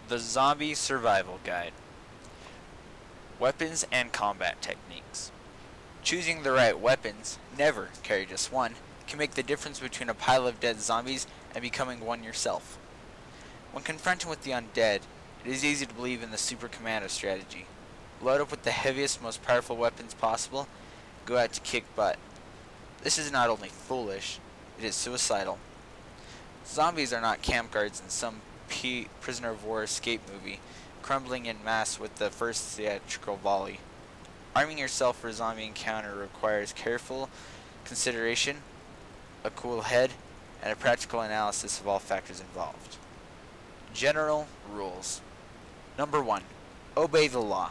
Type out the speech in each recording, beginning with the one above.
The Zombie Survival Guide. Weapons and combat techniques. Choosing the right weapons, never carry just one, can make the difference between a pile of dead zombies and becoming one yourself. When confronted with the undead, it is easy to believe in the super commando strategy. Load up with the heaviest, most powerful weapons possible, go out to kick butt. This is not only foolish, it is suicidal. Zombies are not camp guards in some prisoner of war escape movie, crumbling in mass with the first theatrical volley. Arming yourself for a zombie encounter requires careful consideration, a cool head, and a practical analysis of all factors involved. General rules. Number 1. Obey the law.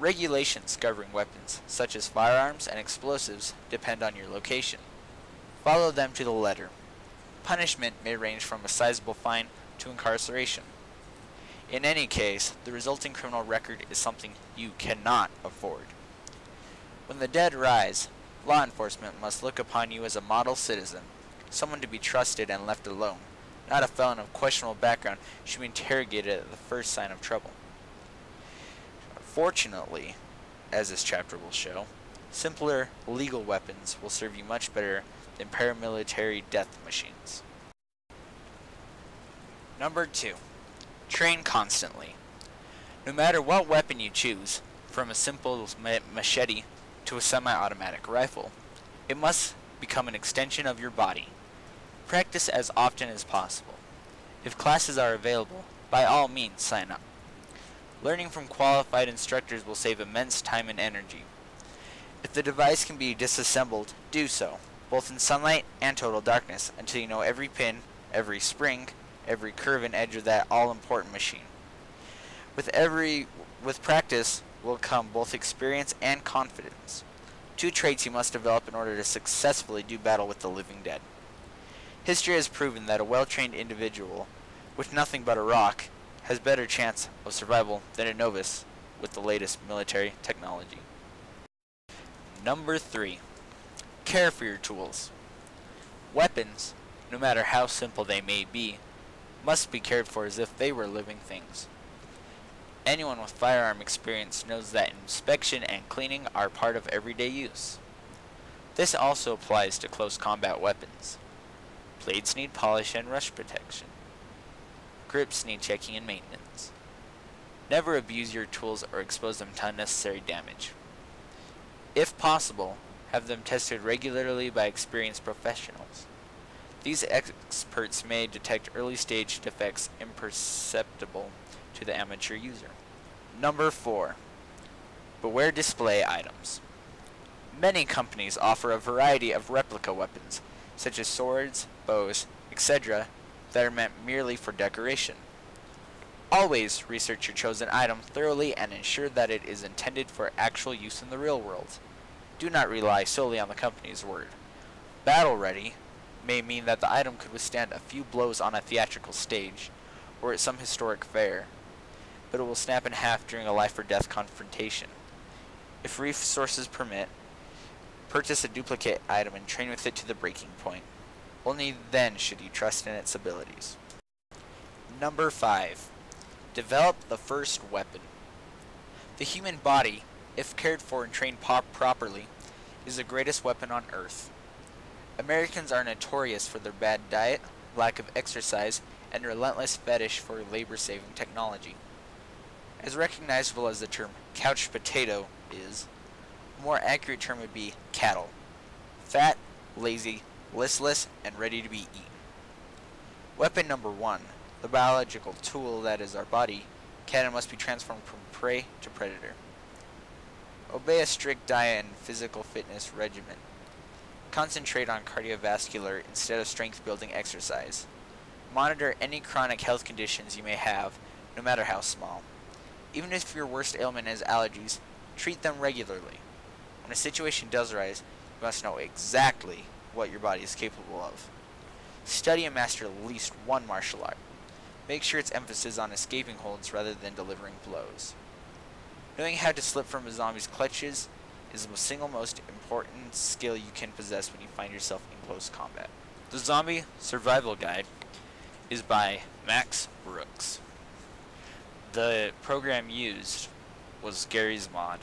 Regulations governing weapons, such as firearms and explosives, depend on your location. Follow them to the letter. Punishment may range from a sizable fine to incarceration. In any case, the resulting criminal record is something you cannot afford. When the dead rise, law enforcement must look upon you as a model citizen, someone to be trusted and left alone. Not a felon of questionable background should be interrogated at the first sign of trouble. Fortunately, as this chapter will show, simpler legal weapons will serve you much better than paramilitary death machines. Number 2. Train constantly. No matter what weapon you choose, from a simple machete to a semi-automatic rifle, it must become an extension of your body. Practice as often as possible. If classes are available, by all means sign up. Learning from qualified instructors will save immense time and energy. If the device can be disassembled, do so, both in sunlight and total darkness, until you know every pin, every spring, every curve and edge of that all-important machine. With practice will come both experience and confidence. 2 traits you must develop in order to successfully do battle with the living dead. History has proven that a well-trained individual with nothing but a rock has better chance of survival than a novice with the latest military technology. Number 3. Care for your tools. Weapons, no matter how simple they may be, must be cared for as if they were living things. Anyone with firearm experience knows that inspection and cleaning are part of everyday use. This also applies to close combat weapons. Blades need polish and rust protection. Grips need checking and maintenance. Never abuse your tools or expose them to unnecessary damage. If possible, have them tested regularly by experienced professionals. These experts may detect early-stage defects imperceptible to the amateur user. Number 4. Beware display items. Many companies offer a variety of replica weapons, such as swords, bows, etc., that are meant merely for decoration. Always research your chosen item thoroughly and ensure that it is intended for actual use in the real world. Do not rely solely on the company's word. Battle ready may mean that the item could withstand a few blows on a theatrical stage or at some historic fair, but it will snap in half during a life-or-death confrontation. If resources permit, purchase a duplicate item and train with it to the breaking point. Only then should you trust in its abilities. Number 5. Develop the first weapon. The human body, if cared for and trained properly, is the greatest weapon on earth. Americans are notorious for their bad diet, lack of exercise, and relentless fetish for labor-saving technology. As recognizable as the term couch potato is, a more accurate term would be cattle. Fat, lazy, listless, and ready to be eaten. Weapon number 1, the biological tool that is our body, can and must be transformed from prey to predator. Obey a strict diet and physical fitness regimen. Concentrate on cardiovascular instead of strength-building exercise. Monitor any chronic health conditions you may have, no matter how small. Even if your worst ailment is allergies, treat them regularly. When a situation does arise, you must know exactly what your body is capable of. Study and master at least one martial art. Make sure its emphasis on escaping holds rather than delivering blows. Knowing how to slip from a zombie's clutches is the single most important skill you can possess when you find yourself in close combat. The Zombie Survival Guide is by Brooks. The program used was Garry's mod.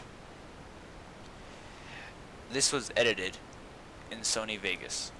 This was edited in Sony Vegas.